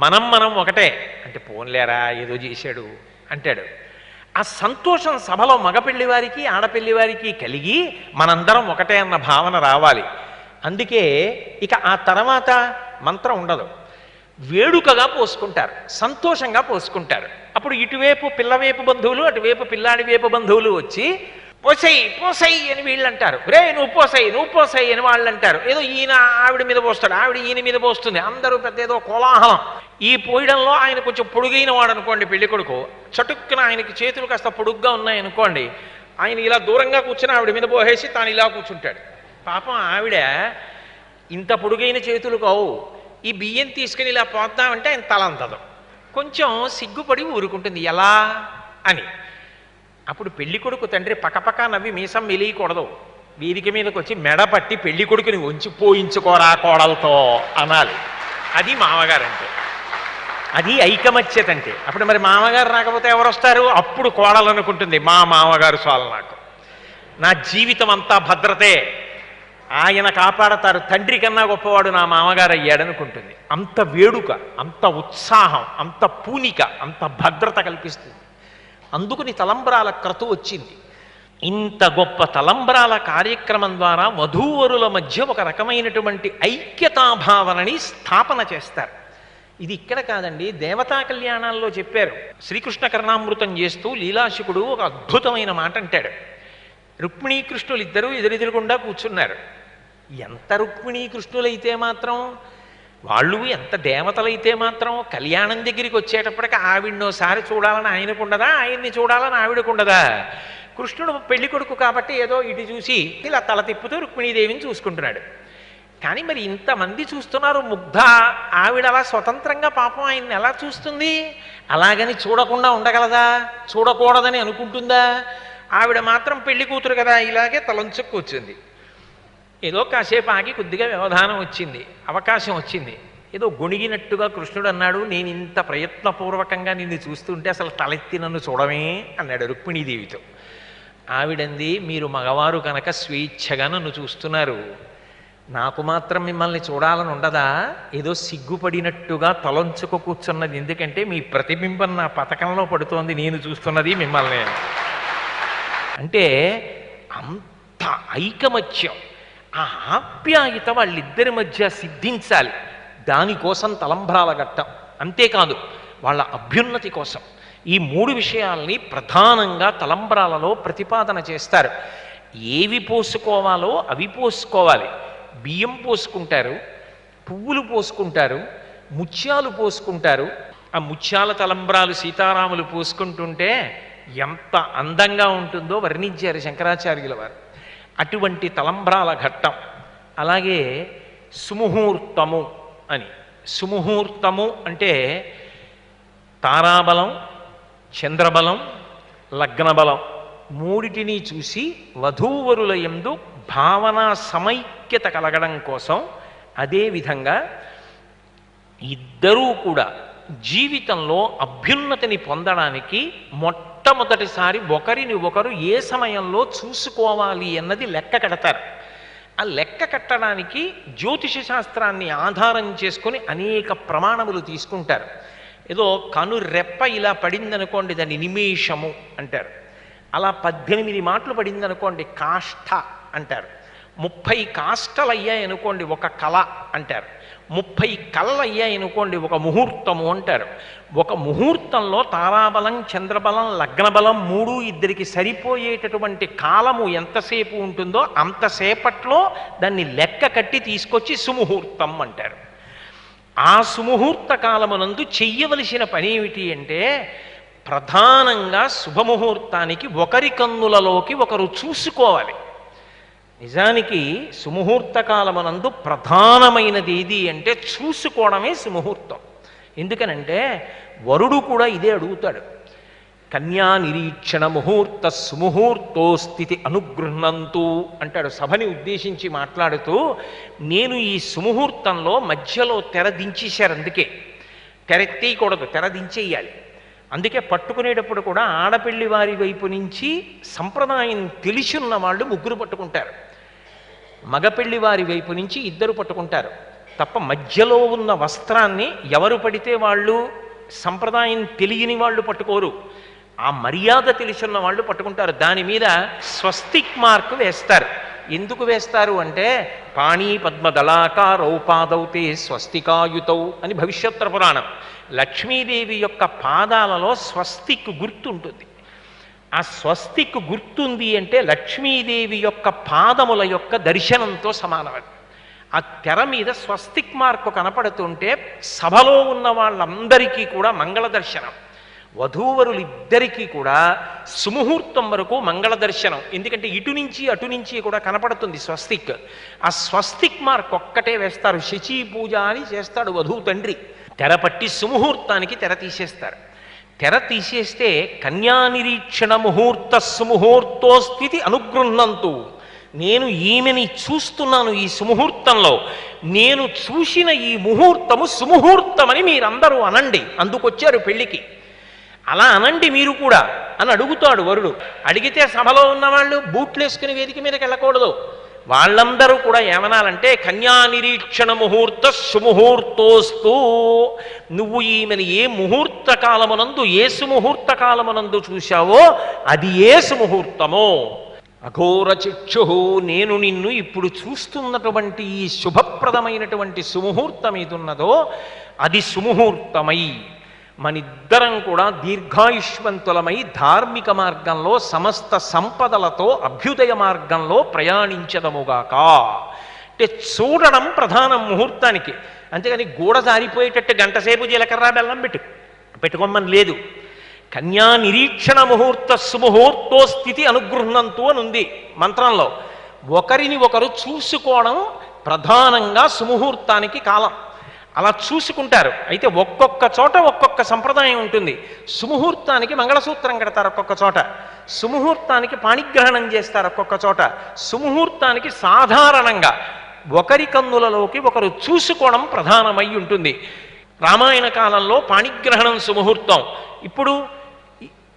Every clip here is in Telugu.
మనం మనం ఒకటే అంటే పోన్లేరా ఏదో చేశాడు అంటాడు. ఆ సంతోషం సభలో మగపెళ్లి వారికి ఆడపెళ్లి వారికి కలిగి మనందరం ఒకటే అన్న భావన రావాలి. అందుకే ఇక ఆ తర్వాత మంత్రం ఉండదు, వేడుకగా పోసుకుంటారు, సంతోషంగా పోసుకుంటారు. అప్పుడు ఇటువైపు పిల్లవైపు బంధువులు అటువైపు పిల్లాడి వైపు బంధువులు వచ్చి పోసై పోసై అని వీళ్ళు అంటారు, రే నువ్వు పోసై అని వాళ్ళు అంటారు. ఏదో ఈయన ఆవిడ మీద పోస్తాడు, ఆవిడ ఈయన మీద పోస్తుంది, అందరూ పెద్ద ఏదో కోలాహలం. ఈ పోయడంలో ఆయన కొంచెం పొడుగైన వాడు అనుకోండి పెళ్లి కొడుకు, చటుక్కున ఆయనకి చేతులు కాస్త పొడుగ్గా ఉన్నాయనుకోండి, ఆయన ఇలా దూరంగా కూర్చుని ఆవిడ మీద పోసేసి తాను ఇలా కూర్చుంటాడు. పాపం ఆవిడ ఇంత పొడుగైన చేతులు కావు, ఈ బియ్యం తీసుకుని ఇలా పోద్దామంటే ఆయన తల అంతదు, కొంచెం సిగ్గుపడి ఊరుకుంటుంది ఎలా అని. అప్పుడు పెళ్లి కొడుకు తండ్రి పక్కపక్క నవ్వి మీసం మెలియకూడదు, వీధికి మీదకి వచ్చి మెడ పట్టి పెళ్లి కొడుకుని ఉంచి పోయించుకోరా కోడలతో అనాలి. అది మామగారంటే, అది ఐకమత్యత అంటే. అప్పుడు మరి మామగారు రాకపోతే ఎవరు వస్తారు? అప్పుడు కోడలు అనుకుంటుంది మా మామగారు చాలు, నాకు నా జీవితం అంతా భద్రతే, ఆయన కాపాడతారు, తండ్రి కన్నా గొప్పవాడు నా మామగారు అయ్యాడనుకుంటుంది. అంత వేడుక, అంత ఉత్సాహం, అంత పూనిక, అంత భద్రత కల్పిస్తుంది. అందుకుని తలంబ్రాల క్రతు వచ్చింది. ఇంత గొప్ప తలంబ్రాల కార్యక్రమం ద్వారా వధూవరుల మధ్య ఒక రకమైనటువంటి ఐక్యతాభావనని స్థాపన చేస్తారు. ఇది ఇక్కడ కాదండి, దేవతా కళ్యాణాల్లో చెప్పారు. శ్రీకృష్ణ కర్ణామృతం చేస్తూ లీలాశుకుడు ఒక అద్భుతమైన మాట అంటాడు. రుక్మిణీకృష్ణులు ఇద్దరూ ఎదురెదురుగుండా కూర్చున్నారు. ఎంత రుక్మిణీకృష్ణులైతే మాత్రం, వాళ్ళు ఎంత దేవతలైతే మాత్రం, కళ్యాణం దగ్గరికి వచ్చేటప్పటికి ఆవిడనోసారి చూడాలని ఆయనకుండదా, ఆయన్ని చూడాలని ఆవిడకుండదా? కృష్ణుడు పెళ్లి కొడుకు కాబట్టి ఏదో ఇటు చూసి ఇలా తల తిప్పుతూ రుక్మిణీదేవిని చూసుకుంటున్నాడు. కానీ మరి ఇంతమంది చూస్తున్నారు, ముగ్ధ ఆవిడ అలా స్వతంత్రంగా పాపం ఆయన్ని ఎలా చూస్తుంది? అలాగని చూడకుండా ఉండగలదా? చూడకూడదని అనుకుంటుందా? ఆవిడ మాత్రం పెళ్లి కూతురు కదా, ఇలాగే తలంచుకు కూర్చుంది. ఏదో కాసేపు ఆగి కొద్దిగా వ్యవధానం వచ్చింది, అవకాశం వచ్చింది. ఏదో గొణిగినట్టుగా కృష్ణుడు అన్నాడు, నేను ఇంత ప్రయత్నపూర్వకంగా నిన్ను చూస్తుంటే అసలు తలెత్తి నన్ను చూడమే అన్నాడు రుక్మిణీదేవితో. ఆవిడంది, మీరు మగవారు కనుక స్వేచ్ఛగా నన్ను చూస్తున్నారు, నాకు మాత్రం మిమ్మల్ని చూడాలని ఉండదా? ఏదో సిగ్గుపడినట్టుగా తలంచుకు కూర్చున్నది ఎందుకంటే మీ ప్రతిబింబం నా పథకంలో పడుతోంది, నేను చూస్తున్నది మిమ్మల్ని. అంటే అంత ఐకమత్యం, ఆ ఆప్యాయత వాళ్ళిద్దరి మధ్య సిద్ధించాలి. దానికోసం తలంబ్రాల ఘట్టం. అంతేకాదు వాళ్ళ అభ్యున్నతి కోసం ఈ మూడు విషయాల్ని ప్రధానంగా తలంబ్రాలలో ప్రతిపాదన చేస్తారు. ఏవి పోసుకోవాలో అవి పోసుకోవాలి. బియ్యం పోసుకుంటారు, పువ్వులు పోసుకుంటారు, ముత్యాలు పోసుకుంటారు. ఆ ముత్యాల తలంబ్రాలు సీతారాములు పోసుకుంటుంటే ఎంత అందంగా ఉంటుందో వర్ణించారు శంకరాచార్యుల వారు. అటువంటి తలంబ్రాల ఘట్టం. అలాగే సుముహూర్తము అని. సుముహూర్తము అంటే తారాబలం, చంద్రబలం, లగ్నబలం మూడిటిని చూసి వధూవరుల యందు భావనా సమైక్యత కలగడం కోసం, అదేవిధంగా ఇద్దరూ కూడా జీవితంలో అభ్యున్నతిని పొందడానికి మొట్టమొదటిసారి ఒకరిని ఒకరు ఏ సమయంలో చూసుకోవాలి అన్నది లెక్క కడతారు. ఆ లెక్క కట్టడానికి జ్యోతిష శాస్త్రాన్ని ఆధారం చేసుకొని అనేక ప్రమాణములు తీసుకుంటారు. ఏదో కను రెప్ప ఇలా పడిందనుకోండి దాన్ని నిమేషము అంటారు. అలా 18 మాటలు పడిందనుకోండి కాష్ఠ అంటారు. 30 కాష్టలు అయ్యాయనుకోండి ఒక కళ అంటారు. 30 కళలు అయ్యాయనుకోండి ఒక ముహూర్తము అంటారు. ఒక ముహూర్తంలో తారాబలం, చంద్రబలం, లగ్నబలం మూడు ఇద్దరికి సరిపోయేటటువంటి కాలము ఎంతసేపు ఉంటుందో అంతసేపట్లో దాన్ని లెక్క కట్టి తీసుకొచ్చి సుముహూర్తం అంటారు. ఆ సుముహూర్త కాలమునందు చెయ్యవలసిన పని ఏమిటి అంటే, ప్రధానంగా శుభముహూర్తానికి ఒకరి కన్నులలోకి ఒకరు చూసుకోవాలి. నిజానికి సుముహూర్త కాలమునందు ప్రధానమైనది ఏది అంటే చూసుకోవడమే సుముహూర్తం. ఎందుకనంటే వరుడు కూడా ఇదే అడుగుతాడు. కన్యా నిరీక్షణ ముహూర్త సుముహూర్తో స్థితి అనుగృహ్ణంతు అంటాడు సభని ఉద్దేశించి మాట్లాడుతూ. నేను ఈ సుముహూర్తంలో మధ్యలో తెర దించేశారు, అందుకే తెరెత్తేయకూడదు, తెర దించేయాలి. అందుకే పట్టుకునేటప్పుడు కూడా ఆడపెళ్లి వారి వైపు నుంచి సంప్రదాయం తెలిసున్న వాళ్ళు ముగ్గురు పట్టుకుంటారు, మగపెళ్లి వారి వైపు నుంచి ఇద్దరు పట్టుకుంటారు. తప్ప మధ్యలో ఉన్న వస్త్రాన్ని ఎవరు పడితే వాళ్ళు సంప్రదాయం తెలియని వాళ్ళు పట్టుకోరు. ఆ మర్యాద తెలిసిన వాళ్ళు పట్టుకుంటారు. దాని మీద స్వస్తిక్ మార్క్ వేస్తారు. ఎందుకు వేస్తారు అంటే పాణి పద్మదళాకారౌపాదౌతే స్వస్తికాయుతౌ అని భవిష్యోత్తర పురాణం. లక్ష్మీదేవి యొక్క పాదాలలో స్వస్తిక్ గుర్తుంటుంది. ఆ స్వస్తిక్ గుర్తుంది అంటే లక్ష్మీదేవి యొక్క పాదముల యొక్క దర్శనంతో సమానమది. ఆ తెర మీద స్వస్తిక్ మార్కు కనపడుతుంటే సభలో ఉన్న వాళ్ళందరికీ కూడా మంగళ దర్శనం. వధూవరులిద్దరికీ కూడా సుముహూర్తం వరకు మంగళ దర్శనం. ఎందుకంటే ఇటు నుంచి అటు నుంచి కూడా కనపడుతుంది స్వస్తిక్. ఆ స్వస్తిక్ మార్క్ ఒక్కటే వేస్తారు. శచీ పూజ అని చేస్తాడు వధువు తండ్రి. తెర పట్టి సుముహూర్తానికి తెర తీసేస్తారు. తెర తీసేస్తే కన్యానిరీక్షణ ముహూర్త సుముహూర్తోస్థితి అనుగృహ్ణంతు. నేను ఈమెని చూస్తున్నాను ఈ సుముహూర్తంలో, నేను చూసిన ఈ ముహూర్తము సుముహూర్తమని మీరందరూ అనండి. అందుకొచ్చారు పెళ్లికి, అలా అనండి మీరు కూడా అని అడుగుతాడు వరుడు. అడిగితే సభలో ఉన్నవాళ్ళు బూట్లు వేసుకుని వేదిక మీదకి వెళ్ళకూడదు. వాళ్ళందరూ కూడా ఏమనాలంటే కన్యానిరీక్షణ ముహూర్త సుముహూర్తోస్తు. నువ్వు ఈమెను ఏ ముహూర్త కాలమునందు ఏ సుముహూర్త కాలమునందు చూశావో అది ఏ సుముహూర్తమో. అఘోర చిక్షు, నేను నిన్ను ఇప్పుడు చూస్తున్నటువంటి ఈ శుభప్రదమైనటువంటి సుముహూర్తం ఏదున్నదో అది సుముహూర్తమై మనిద్దరం కూడా దీర్ఘాయుష్మంతులమై ధార్మిక మార్గంలో సమస్త సంపదలతో అభ్యుదయ మార్గంలో ప్రయాణించదముగాక. అంటే చూడడం ప్రధానం ముహూర్తానికి. అంతేగాని గూడ జారిపోయేటట్టు గంటసేపు జీలకర్ర బెల్లం పెట్టుకోమని లేదు. కన్యా నిరీక్షణ ముహూర్త సుముహూర్తో స్థితి అనుగృహ్ణంతు అని ఉంది మంత్రంలో. ఒకరిని ఒకరు చూసుకోవడం ప్రధానంగా సుముహూర్తానికి కాలం. అలా చూసుకుంటారు. అయితే ఒక్కొక్క చోట ఒక్కొక్క సంప్రదాయం ఉంటుంది. సుముహూర్తానికి మంగళసూత్రం కడతారు ఒక్కొక్క చోట, సుముహూర్తానికి పాణిగ్రహణం చేస్తారు ఒక్కొక్క చోట, సుముహూర్తానికి సాధారణంగా ఒకరి కన్నులలోకి ఒకరు చూసుకోవడం ప్రధానమై ఉంటుంది. రామాయణ కాలంలో పాణిగ్రహణం సుముహూర్తం. ఇప్పుడు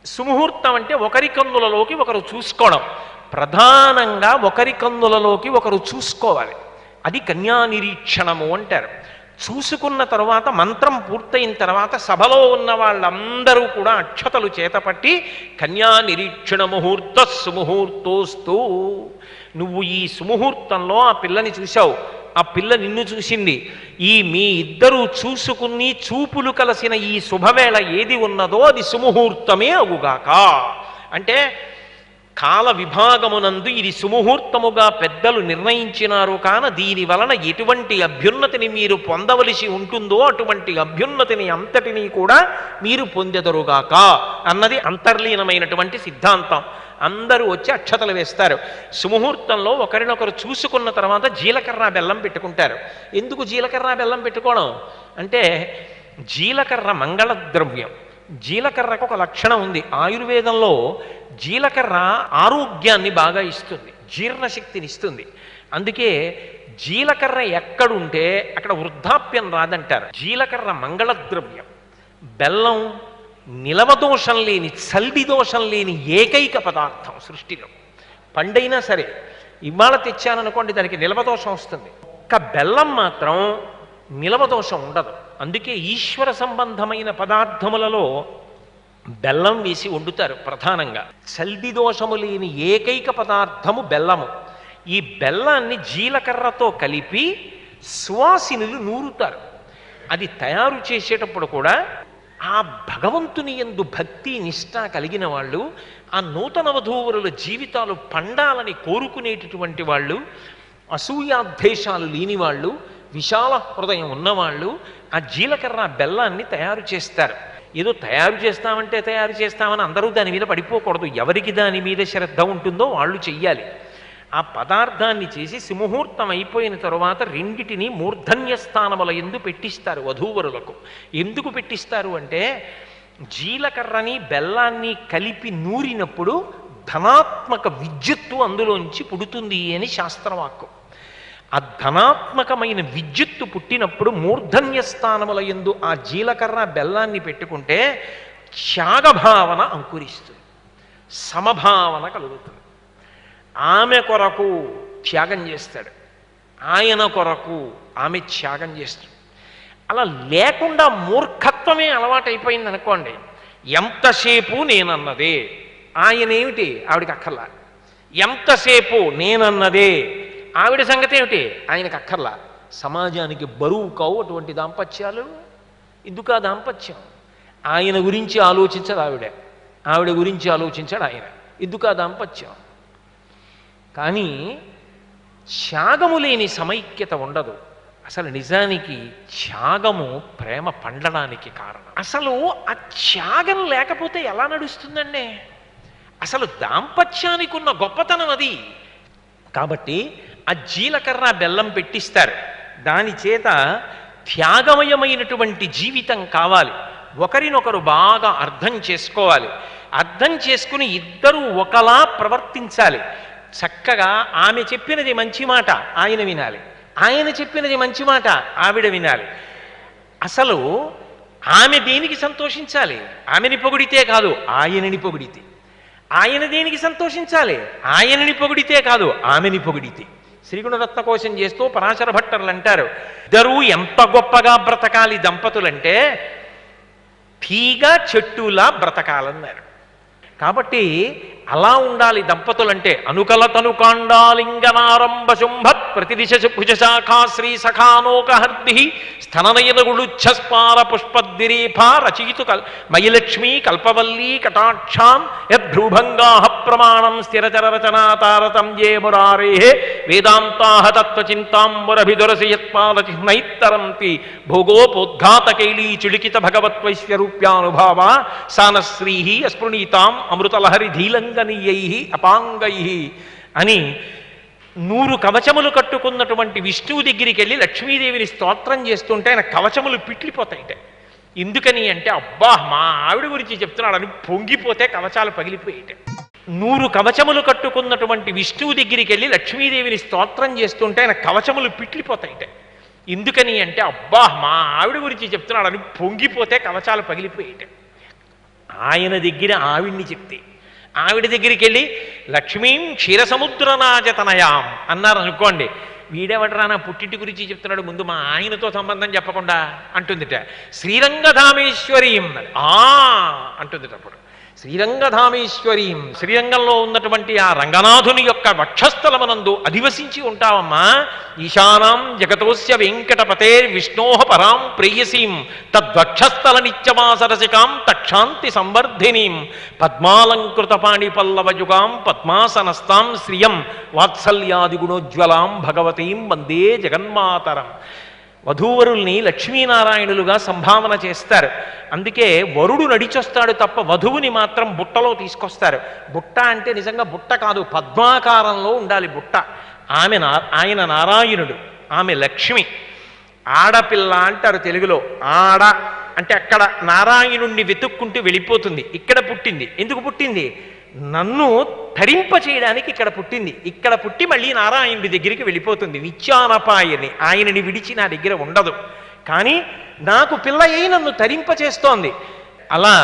సుముహూర్తం అంటే ఒకరి కన్నులలోకి ఒకరు చూసుకోవడం. ప్రధానంగా ఒకరి కన్నులలోకి ఒకరు చూసుకోవాలి. అది కన్యానిరీక్షణము అంటారు. చూసుకున్న తర్వాత మంత్రం పూర్తయిన తర్వాత సభలో ఉన్న వాళ్ళందరూ కూడా అక్షతలు చేతపట్టి కన్యానిరీక్షణ ముహూర్త సుముహూర్తోస్తు. నువ్వు ఈ సుముహూర్తంలో ఆ పిల్లని చూశావు, ఆ పిల్ల నిన్ను చూసింది. ఈ మీ ఇద్దరూ చూసుకుని చూపులు కలిసిన ఈ శుభవేళ ఏది ఉన్నదో అది సుముహూర్తమే అగుగాక. అంటే కాల విభాగమునందు ఇది సుముహూర్తముగా పెద్దలు నిర్ణయించినారు కాన దీని వలన ఎటువంటి అభ్యున్నతిని మీరు పొందవలసి ఉంటుందో అటువంటి అభ్యున్నతిని అంతటినీ కూడా మీరు పొందెదరుగాక అన్నది అంతర్లీనమైనటువంటి సిద్ధాంతం. అందరూ వచ్చి అక్షతలు వేస్తారు. సుముహూర్తంలో ఒకరినొకరు చూసుకున్న తర్వాత జీలకర్ర బెల్లం పెట్టుకుంటారు. ఎందుకు జీలకర్ర బెల్లం పెట్టుకోవడం అంటే జీలకర్ర మంగళ ద్రవ్యం. జీలకర్రకు ఒక లక్షణం ఉంది. ఆయుర్వేదంలో జీలకర్ర ఆరోగ్యాన్ని బాగా ఇస్తుంది, జీర్ణశక్తిని ఇస్తుంది. అందుకే జీలకర్ర ఎక్కడుంటే అక్కడ వృద్ధాప్యం రాదంటారు. జీలకర్ర మంగళ ద్రవ్యం. బెల్లం నిలవదోషం లేని, చల్డి దోషం లేని ఏకైక పదార్థం సృష్టిలో. పండైనా సరే ఇవాళ తెచ్చాననుకోండి దానికి నిలవదోషం వస్తుంది. ఒక్క బెల్లం మాత్రం నిలవదోషం ఉండదు. అందుకే ఈశ్వర సంబంధమైన పదార్థములలో బెల్లం వేసి వండుతారు ప్రధానంగా. చల్డి దోషము లేని ఏకైక పదార్థము బెల్లము. ఈ బెల్లాన్ని జీలకర్రతో కలిపి సువాసినులు నూరుతారు. అది తయారు చేసేటప్పుడు కూడా ఆ భగవంతుని యందు భక్తి నిష్ఠ కలిగిన వాళ్ళు, ఆ నూతన వధూవరుల జీవితాలు పండాలని కోరుకునేటటువంటి వాళ్ళు, అసూయాద్వేషాలు లేని వాళ్ళు, విశాల హృదయం ఉన్నవాళ్ళు ఆ జీలకర్ర బెల్లాన్ని తయారు చేస్తారు. ఏదో తయారు చేస్తామని అందరూ దాని మీద పడిపోకూడదు. ఎవరికి దాని మీద శ్రద్ధ ఉంటుందో వాళ్ళు చెయ్యాలి. ఆ పదార్థాన్ని చేసి సుముహూర్తం అయిపోయిన తరువాత రెండిటిని మూర్ధన్య స్థానముల యందు పెట్టిస్తారు వధూవరులకు. ఎందుకు పెట్టిస్తారు అంటే జీలకర్రని బెల్లాన్ని కలిపి నూరినప్పుడు ధనాత్మక విద్యుత్తు అందులోంచి పుడుతుంది అని శాస్త్రవాక్కు. ఆ ధనాత్మకమైన విద్యుత్తు పుట్టినప్పుడు మూర్ధన్య స్థానముల యందు ఆ జీలకర్ర బెల్లాన్ని పెట్టుకుంటే త్యాగభావన అంకురిస్తుంది, సమభావన కలుగుతుంది. ఆమె కొరకు త్యాగం చేస్తాడు. ఆయన కొరకు ఆమె త్యాగం చేస్తుంది. అలా లేకుండా మూర్ఖత్వమే అలవాటైపోయింది అనుకోండి. ఎంతసేపు నేనన్నదే, ఆయన ఏమిటి ఆవిడికి అక్కర్లా. ఎంతసేపు నేనన్నదే, ఆవిడ సంగతి ఏమిటి ఆయనకు అక్కర్లా. సమాజానికి బరువు కావు అటువంటి దాంపత్యాలు. ఎందుకు ఆ దాంపత్యం? ఆయన గురించి ఆలోచించదు ఆవిడ, ఆవిడ గురించి ఆలోచించాడు ఆయన. ఎందుకు ఆ దాంపత్యం? కానీ త్యాగము లేని సమైక్యత ఉండదు. అసలు నిజానికి త్యాగము ప్రేమ పండడానికి కారణం. అసలు ఆ త్యాగం లేకపోతే ఎలా నడుస్తుందండి? అసలు దాంపత్యానికి ఉన్న గొప్పతనం అది. కాబట్టి ఆ జీలకర్ర బెల్లం పెట్టిస్తారు. దాని చేత త్యాగమయమైనటువంటి జీవితం కావాలి. ఒకరినొకరు బాగా అర్థం చేసుకోవాలి. అర్థం చేసుకుని ఇద్దరూ ఒకలా ప్రవర్తించాలి. చక్కగా ఆమె చెప్పినది మంచి మాట ఆయన వినాలి, ఆయన చెప్పినది మంచి మాట ఆవిడ వినాలి. అసలు ఆమె దేనికి సంతోషించాలి? ఆమెని పొగిడితే కాదు, ఆయనని పొగిడితే. ఆయన దేనికి సంతోషించాలి? ఆయనని పొగిడితే కాదు, ఆమెని పొగిడితే. శ్రీగుణరత్న కోశం చేస్తూ పరాశర భట్టర్లు అంటారు, ఇద్దరూ ఎంత గొప్పగా బ్రతకాలి దంపతులంటే తీగ చెట్టులా బ్రతకాలన్నారు. కాబట్టి అలా ఉండాలి దంపతులంటే. అనుకల తనుకాండాలింగనారంభ శుంభత్ ప్రతిదిశ భుజశాఖా శ్రీ సఖానోకహర్ది స్థననయనగుళుచ్ఛస్పార పుష్పద్విరేఫ రచయితు మయిలక్ష్మీ కల్పవల్లీ కటాక్షాం యద్భ్రూభంగా ప్రమాణం స్థిరచర రచనా తారతమ్యే మురారే వేదాంతాహ తత్వచింతాంబురభిదురసి యత్పాదచిహ్నైత్తరంతి భోగోపోద్ఘాతకైలీ చులికిత భగవత్వైశ్వరూప్యానుభావ సానశ్రీ అస్పృణీతాం అమృతలహరి ధీలంగనీయై అపాంగై అని 100 కవచములు కట్టుకున్నటువంటి విష్ణువు దగ్గరికి వెళ్ళి లక్ష్మీదేవిని స్తోత్రం చేస్తుంటే ఆయన కవచములు పిట్లిపోతాయిట. ఎందుకని అంటే అబ్బా మా ఆవిడ గురించి చెప్తున్నాడని పొంగిపోతే కవచాలు పగిలిపోయేట. 100 కవచములు కట్టుకున్నటువంటి విష్ణువు దగ్గరికి వెళ్ళి లక్ష్మీదేవిని స్తోత్రం చేస్తుంటే ఆయన కవచములు పిట్లిపోతాయిట. ఎందుకని అంటే అబ్బా మా ఆవిడ గురించి చెప్తున్నాడని పొంగిపోతే కవచాలు పగిలిపోయేట. ఆయన దగ్గర ఆవిడ్ని చెప్తే, ఆవిడ దగ్గరికి వెళ్ళి లక్ష్మీం క్షీరసముద్రనాజతనయాం అన్నారు అనుకోండి, వీడెవడరా నా పుట్టింటి గురించి చెప్తున్నాడు, ముందు మా ఆయనతో సంబంధం చెప్పకుండా అంటుందిట. శ్రీరంగధామేశ్వరీం అంటుందిట. అప్పుడు శ్రీరంగధామేశ్వరీం, శ్రీరంగంలో ఉన్నటువంటి ఆ రంగనాథుని యొక్క వక్షస్థలమనందు అధివసించి ఉంటావమ్మా. ఈశానాం జగతోస్య వెంకటపతేర్ విష్ణోహ పరాం ప్రేయసీం తద్వక్షస్థల నిత్యమాసరసికాం తక్షాంతి సంవర్ధినీం పద్మాలంకృత పాణిపల్లవయుగాం పద్మాసనస్తాం శ్రియం వాత్సల్యాదిగుణోజ్వలాం భగవతీం వందే జగన్మాతరం. వధూవరుల్ని లక్ష్మీనారాయణులుగా సంభావన చేస్తారు. అందుకే వరుడు నడిచొస్తాడు తప్ప వధువుని మాత్రం బుట్టలో తీసుకొస్తారు. బుట్ట అంటే నిజంగా బుట్ట కాదు, పద్మాకారంలో ఉండాలి బుట్ట. ఆయన నారాయణుడు, ఆమె లక్ష్మి. ఆడపిల్ల అంటారు తెలుగులో. ఆడ అంటే అక్కడ నారాయణుణ్ణి వెతుక్కుంటూ వెళ్ళిపోతుంది. ఇక్కడ పుట్టింది. ఎందుకు పుట్టింది? నన్ను ధరింప చేయడానికి ఇక్కడ పుట్టింది. ఇక్కడ పుట్టి మళ్ళీ నారాయణుడి దగ్గరికి వెళ్ళిపోతుంది. నిత్యానపాయని, ఆయనని విడిచి నా దగ్గర ఉండదు. కానీ నాకు పిల్ల అయి నన్ను తరింప చేస్తోంది. అలా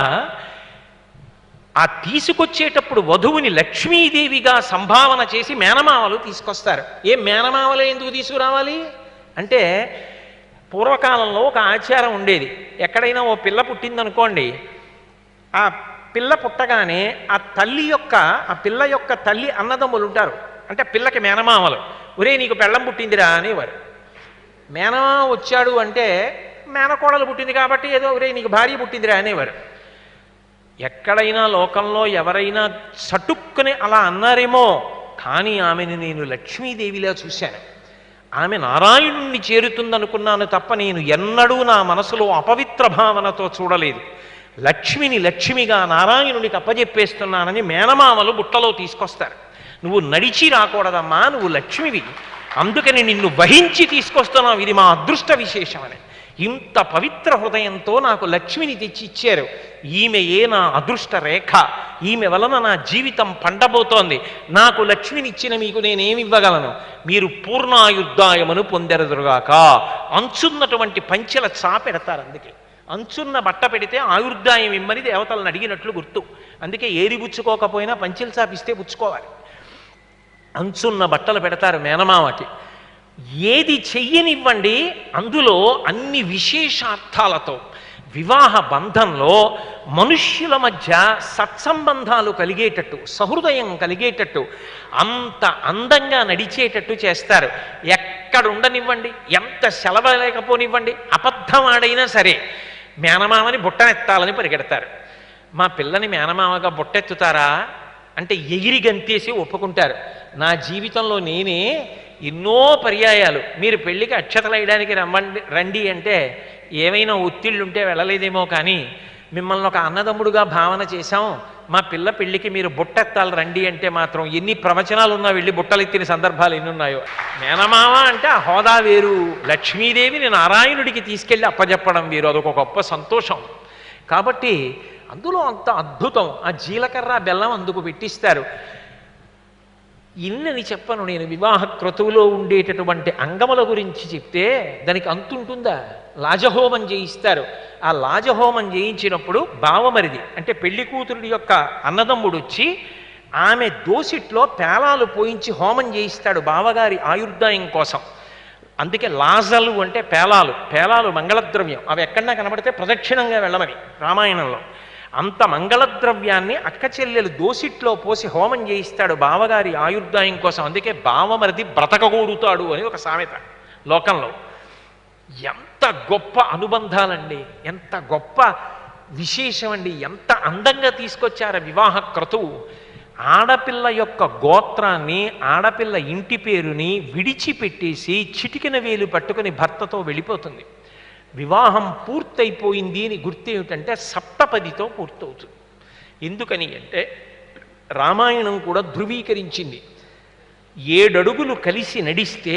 ఆ తీసుకొచ్చేటప్పుడు వధువుని లక్ష్మీదేవిగా సంభావన చేసి మేనమావలు తీసుకొస్తారు. ఏ మేనమావలే ఎందుకు తీసుకురావాలి అంటే, పూర్వకాలంలో ఒక ఆచారం ఉండేది. ఎక్కడైనా ఓ పిల్ల పుట్టిందనుకోండి, ఆ పిల్ల పుట్టగానే ఆ పిల్ల యొక్క తల్లి అన్నదమ్ములు ఉంటారు, అంటే పిల్లకి మేనమామలు. ఒరే నీకు పెళ్ళం పుట్టిందిరా అనేవారు. మేనమామ వచ్చాడు అంటే మేనకోడలు పుట్టింది కాబట్టి ఏదో ఒరే నీకు భార్య పుట్టిందిరా అనేవారు. ఎక్కడైనా లోకంలో ఎవరైనా చటుక్కుని అలా అన్నారేమో, కానీ ఆమెను నేను లక్ష్మీదేవిలా చూశాను. ఆమె నారాయణుణ్ణి చేరుతుందనుకున్నాను తప్ప నేను ఎన్నడూ నా మనసులో అపవిత్ర భావనతో చూడలేదు. లక్ష్మిని లక్ష్మిగా నారాయణునికి అప్పజెప్పేస్తున్నానని మేనమామలు బుట్టలో తీసుకొస్తారు. నువ్వు నడిచి రాకూడదమ్మా, నువ్వు లక్ష్మివి, అందుకని నిన్ను వహించి తీసుకొస్తున్నావు, ఇది మా అదృష్ట విశేషమని. ఇంత పవిత్ర హృదయంతో నాకు లక్ష్మిని తెచ్చి ఇచ్చారు. ఈమెయే నా అదృష్ట రేఖ, ఈమె వలన నా జీవితం పండబోతోంది. నాకు లక్ష్మినిచ్చిన మీకు నేనేమివ్వగలను? మీరు పూర్ణాయుద్ధాయమును పొందెరదురుగాక. అంచున్నటువంటి పంచెల చాపెడతారు. అందుకే అంచున్న బట్ట పెడితే ఆయుర్దాయం ఇమ్మని దేవతలను అడిగినట్లు గుర్తు. అందుకే ఏరి పుచ్చుకోకపోయినా పంచెలు చాపిస్తే పుచ్చుకోవాలి. అంచున్న బట్టలు పెడతారు మేనమామకి. ఏది చెయ్యనివ్వండి అందులో అన్ని విశేషార్థాలతో వివాహ బంధంలో మనుష్యుల మధ్య సత్సంబంధాలు కలిగేటట్టు, సహృదయం కలిగేటట్టు, అంత అందంగా నడిచేటట్టు చేస్తారు. ఎక్కడ ఉండనివ్వండి, ఎంత సెలవు లేకపోనివ్వండి, అబద్ధం ఆడైనా సరే మేనమామని బుట్టనెత్తాలని పరిగెడతారు. మా పిల్లని మేనమామగా బుట్టెత్తుతారా అంటే ఎగిరి గంతేసి ఒప్పుకుంటారు. నా జీవితంలో నేనే ఎన్నో పర్యాయాలు మీరు పెళ్ళికి అక్షతలు వేయడానికి రండి అంటే ఏమైనా ఒత్తిళ్ళుంటే వెళ్ళలేదేమో, కానీ మిమ్మల్ని ఒక అన్నదమ్ముడుగా భావన చేశాం, మా పిల్ల పెళ్ళికి మీరు బుట్టెత్తాలి రండి అంటే మాత్రం ఎన్ని ప్రవచనాలు ఉన్నా వెళ్ళి బుట్టలెత్తిన సందర్భాలు ఎన్ని ఉన్నాయో. మేనమామ అంటే ఆ హోదా వేరు, లక్ష్మీదేవిని నారాయణుడికి తీసుకెళ్ళి అప్పజెప్పడం వేరు, అదొక గొప్ప సంతోషం. కాబట్టి అందులో అంత అద్భుతం. ఆ జీలకర్ర బెల్లం అందుకు పెట్టిస్తారు. ఇన్నని చెప్పను నేను. వివాహ క్రతువులో ఉండేటటువంటి అంగముల గురించి చెప్తే దానికి అంతుంటుందా? లాజహోమం చేయిస్తారు. ఆ లాజహోమం చేయించినప్పుడు బావమరిది అంటే పెళ్లి కూతురుడి యొక్క అన్నదమ్ముడు వచ్చి ఆమె దోసిట్లో పేలాలు పోయించి హోమం చేయిస్తాడు బావగారి ఆయుర్దాయం కోసం. అందుకే లాజలు అంటే పేలాలు. పేలాలు మంగళద్రవ్యం. అవి ఎక్కడన్నా కనబడితే ప్రదక్షిణంగా వెళ్ళమని రామాయణంలో. అంత మంగళద్రవ్యాన్ని అక్క చెల్లెలు దోసిట్లో పోసి హోమం చేయిస్తాడు బావగారి ఆయుర్దాయం కోసం. అందుకే బావమరిది బ్రతకగూడుతాడు అని ఒక సామెత లోకంలో. ఎంత గొప్ప అనుబంధాలండి, ఎంత గొప్ప విశేషం అండి, ఎంత అందంగా తీసుకొచ్చారు వివాహ క్రతువు. ఆడపిల్ల యొక్క గోత్రాన్ని, ఆడపిల్ల ఇంటి పేరుని విడిచిపెట్టేసి చిటికిన వేలు పట్టుకుని భర్తతో వెళ్ళిపోతుంది. వివాహం పూర్తయిపోయింది అని గుర్తేమిటంటే సప్తపదితో పూర్తవుతుంది. ఎందుకని అంటే రామాయణం కూడా ధృవీకరించింది. 7 అడుగులు కలిసి నడిస్తే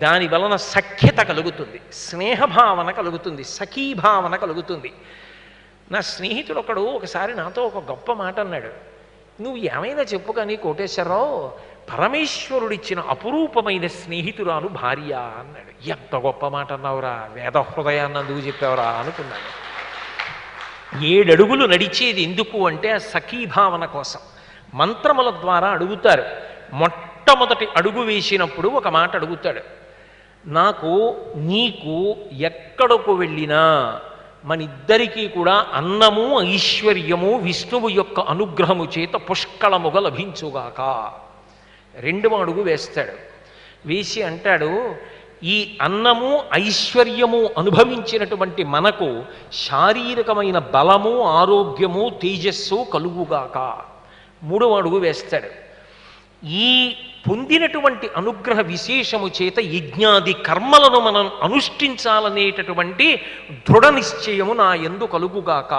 దాని వలన సఖ్యత కలుగుతుంది, స్నేహభావన కలుగుతుంది, సఖీభావన కలుగుతుంది. నా స్నేహితుడు ఒకడు ఒకసారి నాతో ఒక గొప్ప మాట అన్నాడు. నువ్వు ఏమైనా చెప్పు కానీ కోటేశ్వరరావు, పరమేశ్వరుడిచ్చిన అపురూపమైన స్నేహితురాలు భార్య అన్నాడు. ఎంత గొప్ప మాట అన్నావురా, వేద హృదయాన్ని అందుకు చెప్పావురా అనుకున్నాను. 7 అడుగులు నడిచేది ఎందుకు అంటే ఆ సఖీభావన కోసం. మంత్రముల ద్వారా అడుగుతారు. మొట్టమొదటి అడుగు వేసినప్పుడు ఒక మాట అడుగుతాడు, నాకు నీకు ఎక్కడకు వెళ్ళినా మనిద్దరికీ కూడా అన్నము ఐశ్వర్యము విష్ణువు యొక్క అనుగ్రహము చేత పుష్కళముగా లభించుగాక. 2వ అడుగు వేస్తాడు. వేసి అంటాడు, ఈ అన్నము ఐశ్వర్యము అనుభవించినటువంటి మనకు శారీరకమైన బలము ఆరోగ్యము తేజస్సు కలుగుగాక. 3వ అడుగు వేస్తాడు. ఈ పొందినటువంటి అనుగ్రహ విశేషము చేత యజ్ఞాది కర్మలను మనం అనుష్ఠించాలనేటటువంటి దృఢ నిశ్చయము నా యందు కలుగుగాక,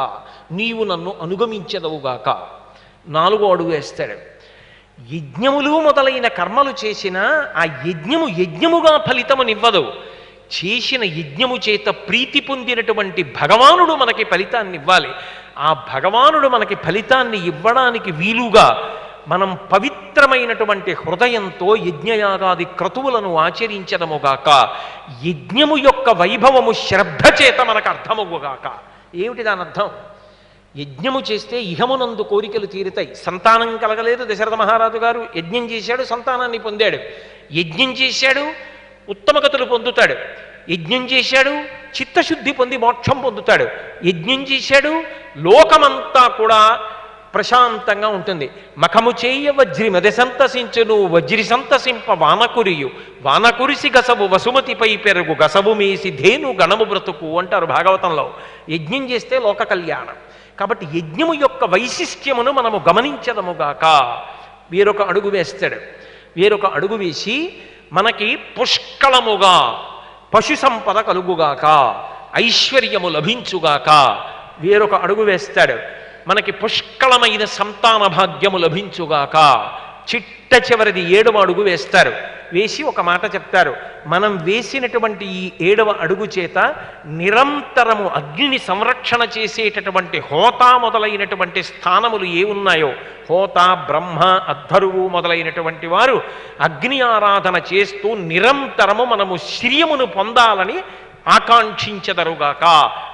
నీవు నన్ను అనుగమించదవుగాక. 4వ అడుగు వేస్తాడు. యజ్ఞములు మొదలైన కర్మలు చేసిన ఆ యజ్ఞము యజ్ఞముగా ఫలితమునివ్వదు. చేసిన యజ్ఞము చేత ప్రీతి పొందినటువంటి భగవానుడు మనకి ఫలితాన్ని ఇవ్వాలి. ఆ భగవానుడు మనకి ఫలితాన్ని ఇవ్వడానికి వీలుగా మనం పవిత్రమైనటువంటి హృదయంతో యజ్ఞయాగాది క్రతువులను ఆచరించడముగాక. యజ్ఞము యొక్క వైభవము శ్రద్ధ చేత మనకు అర్థమవుగాక. ఏమిటి దాని అర్థం? యజ్ఞము చేస్తే ఇహమునందు కోరికలు తీరుతాయి. సంతానం కలగలేదు, దశరథ మహారాజు గారు యజ్ఞం చేశాడు, సంతానాన్ని పొందాడు. యజ్ఞం చేశాడు, ఉత్తమగతులు పొందుతాడు. యజ్ఞం చేశాడు, చిత్తశుద్ధి పొంది మోక్షం పొందుతాడు. యజ్ఞం చేశాడు, లోకమంతా కూడా ప్రశాంతంగా ఉంటుంది. మఖము చేయ వజ్రి మది సంతసించును, వజ్రి సంతసింప వానకురియు, వానకురిసి గసవు వసుమతిపై పెరుగు, గసవు మేసి ధేను గణము బ్రతుకు అంటారు భాగవతంలో. యజ్ఞం చేస్తే లోక కళ్యాణం. కాబట్టి యజ్ఞము యొక్క వైశిష్ట్యమును మనము గమనించదముగాక. వేరొక అడుగు వేస్తాడు. వేరొక అడుగు వేసి మనకి పుష్కళముగా పశు సంపద కలుగుగాక, ఐశ్వర్యము లభించుగాక. వేరొక అడుగు వేస్తాడు. మనకి పుష్కళమైన సంతాన భాగ్యము లభించుగాక. చిట్ట చివరిది 7వ అడుగు వేస్తారు. వేసి ఒక మాట చెప్తారు, మనం వేసినటువంటి ఈ 7వ అడుగు చేత నిరంతరము అగ్నిని సంరక్షణ చేసేటటువంటి హోత మొదలైనటువంటి స్థానములు ఏ ఉన్నాయో, హోత బ్రహ్మ అద్ధరువు మొదలైనటువంటి వారు అగ్ని ఆరాధన చేస్తూ నిరంతరము మనము శ్రియమును పొందాలని ఆకాంక్షించదరుగాక.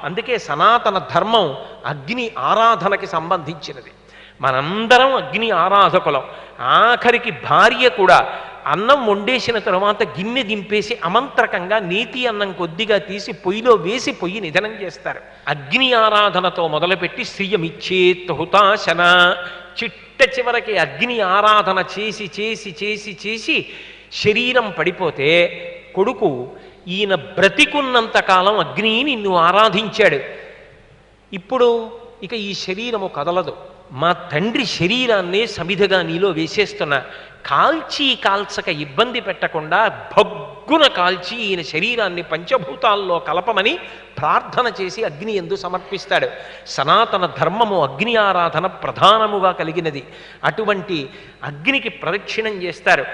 అందుకే సనాతన ధర్మం అగ్ని ఆరాధనకి సంబంధించినది. మనందరం అగ్ని ఆరాధకులం. ఆఖరికి భార్య కూడా అన్నం వండేసిన తరువాత గిన్నె దింపేసి అమంత్రకంగా నేతి అన్నం కొద్దిగా తీసి పొయ్యిలో వేసి పొయ్యి నిధనం చేస్తారు. అగ్ని ఆరాధనతో మొదలుపెట్టి శ్రియమిచ్చేత్ హుతాశన, చిట్ట చివరికి అగ్ని ఆరాధన చేసి చేసి చేసి చేసి శరీరం పడిపోతే కొడుకు, ఈయన బ్రతికున్నంత కాలం అగ్నిని నిన్ను ఆరాధించాడు, ఇప్పుడు ఇక ఈ శరీరము కదలదు, మా తండ్రి శరీరాన్నే సమిధగా నీలో వేసేస్తున్నా, కాల్చి కాల్చక ఇబ్బంది పెట్టకుండా భగ్గున కాల్చి ఈయన శరీరాన్ని పంచభూతాల్లో కలపమని ప్రార్థన చేసి అగ్ని యందు సమర్పిస్తాడు. సనాతన ధర్మము అగ్ని ఆరాధన ప్రధానముగా కలిగినది. అటువంటి అగ్నికి ప్రదక్షిణం చేస్తారు.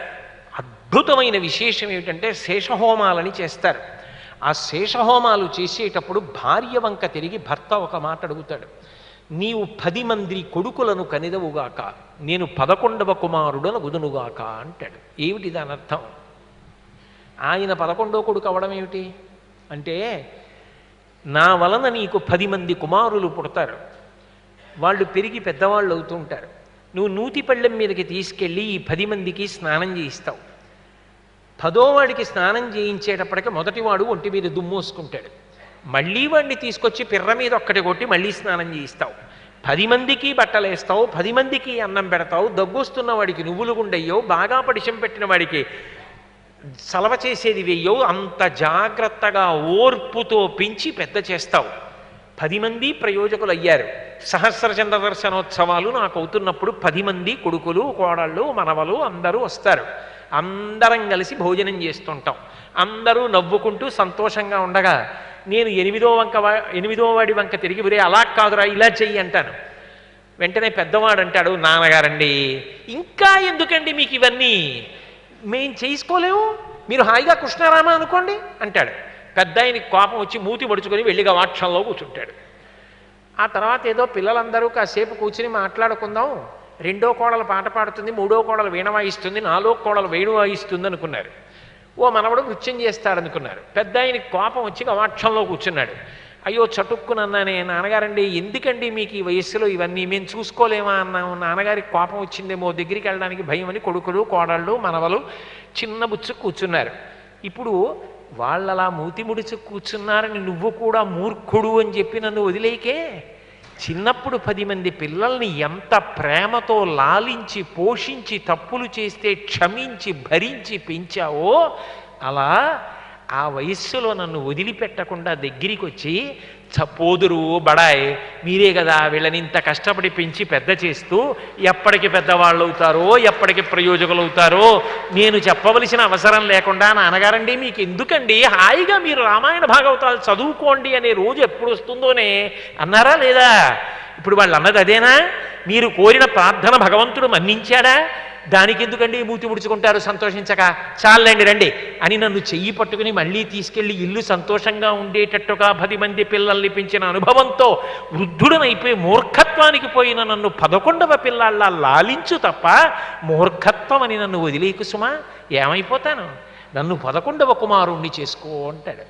అద్భుతమైన విశేషం ఏమిటంటే శేషహోమాలని చేస్తారు. ఆ శేషహోమాలు చేసేటప్పుడు భార్య వంక తిరిగి భర్త ఒక మాట అడుగుతాడు, నీవు 10 మంది కొడుకులను కనిదవుగాక, నేను 11వ కుమారుడను గుదునుగాక అంటాడు. ఏమిటి దాని అర్థం? ఆయన 11వ కొడుకు అవడం ఏమిటి అంటే, నా వలన నీకు 10 మంది కుమారులు పుడతారు, వాళ్ళు పెరిగి పెద్దవాళ్ళు అవుతుంటారు, నువ్వు నూతి పళ్ళెం మీదకి తీసుకెళ్ళి ఈ 10 మందికి స్నానం చేయిస్తావు. 10వ వాడికి స్నానం చేయించేటప్పటికి మొదటివాడు ఒంటి మీద దుమ్మోసుకుంటాడు, మళ్ళీ వాడిని తీసుకొచ్చి పిర్ర మీద ఒక్కటి కొట్టి మళ్ళీ స్నానం చేయిస్తావు. 10 మందికి బట్టలేస్తావు, 10 మందికి అన్నం పెడతావు, దగ్గొస్తున్న వాడికి నువ్వులు గుండయ్యవు, బాగా పడిశం పెట్టిన వాడికి సలవ చేసేది వెయ్యవు. అంత జాగ్రత్తగా ఓర్పుతో పెంచి పెద్ద చేస్తావు. 10 మంది ప్రయోజకులు అయ్యారు. సహస్రచంద్ర దర్శనోత్సవాలు నాకు అవుతున్నప్పుడు 10 మంది కొడుకులు, కోడళ్ళు, మనవలు అందరూ వస్తారు. అందరం కలిసి భోజనం చేస్తుంటాం. అందరూ నవ్వుకుంటూ సంతోషంగా ఉండగా నేను 8వ వాడి వంక తిరిగి ఒరే అలా కాదురా ఇలా చెయ్యి అంటాను. వెంటనే పెద్దవాడు అంటాడు, నాన్నగారండి ఇంకా ఎందుకండి మీకు ఇవన్నీ, మేం చేసుకోలేము, మీరు హాయిగా కృష్ణారామ అనుకోండి అంటాడు. పెద్ద ఆయనకి కోపం వచ్చి మూతి పడుచుకొని వెళ్ళి గవాక్షంలో కూర్చుంటాడు. ఆ తర్వాత ఏదో పిల్లలందరూ కాసేపు కూర్చుని మాట్లాడుకుందాం, 2వ కోడలు పాట పాడుతుంది, 3వ కోడలు వీణ వాయిస్తుంది, 4వ కోడలు వేణు వాయిస్తుంది అనుకున్నారు. ఓ మనవడు నృత్యం చేస్తాడనుకున్నారు. పెద్ద ఆయనకి కోపం వచ్చి గవాక్షంలో కూర్చున్నాడు. అయ్యో చటుక్కునన్నానే, నాన్నగారండి ఎందుకండి మీకు ఈ వయస్సులో ఇవన్నీ, మేము చూసుకోలేమా అన్నాము, నాన్నగారికి కోపం వచ్చిందేమో, దగ్గరికి వెళ్ళడానికి భయం అని కొడుకులు, కోడళ్ళు, మనవలు చిన్న బుచ్చు కూర్చున్నారు. ఇప్పుడు వాళ్ళలా మూతి ముడిచి కూర్చున్నారని నువ్వు కూడా మూర్ఖుడు అని చెప్పి నన్ను వదిలేకే, చిన్నప్పుడు 10 మంది పిల్లల్ని ఎంత ప్రేమతో లాలించి పోషించి తప్పులు చేస్తే క్షమించి భరించి పెంచావో, అలా ఆ వయస్సులో నన్ను వదిలిపెట్టకుండా దగ్గరికి వచ్చి చపోదురు బడాయ్, మీరే కదా వీళ్ళని ఇంత కష్టపడి పెంచి పెద్ద చేస్తూ ఎప్పటికి పెద్దవాళ్ళు అవుతారో, ఎప్పటికి ప్రయోజకులు అవుతారో నేను చెప్పవలసిన అవసరం లేకుండా, నాన్నగారండి మీకు ఎందుకండి, హాయిగా మీరు రామాయణ భాగవతాలు చదువుకోండి అనే రోజు ఎప్పుడు వస్తుందోనే అన్నారా లేదా? ఇప్పుడు వాళ్ళు అన్నది అదేనా? మీరు కోరిన ప్రార్థన భగవంతుడు మన్నించాడా? దానికి ఎందుకండి మూతి ముడుచుకుంటారు సంతోషించక, చాలండి రండి అని నన్ను చెయ్యి పట్టుకుని మళ్ళీ తీసుకెళ్ళి ఇల్లు సంతోషంగా ఉండేటట్టుగా 10 మంది పిల్లల్ని పెంచిన అనుభవంతో వృద్ధుడనైపోయి మూర్ఖత్వానికి పోయిన నన్ను 11వ పిల్లాళ్ళ లాలించు తప్ప మూర్ఖత్వం అని నన్ను వదిలేకు సుమా, ఏమైపోతాను, నన్ను 11వ కుమారుణ్ణి చేసుకో అంటాడు.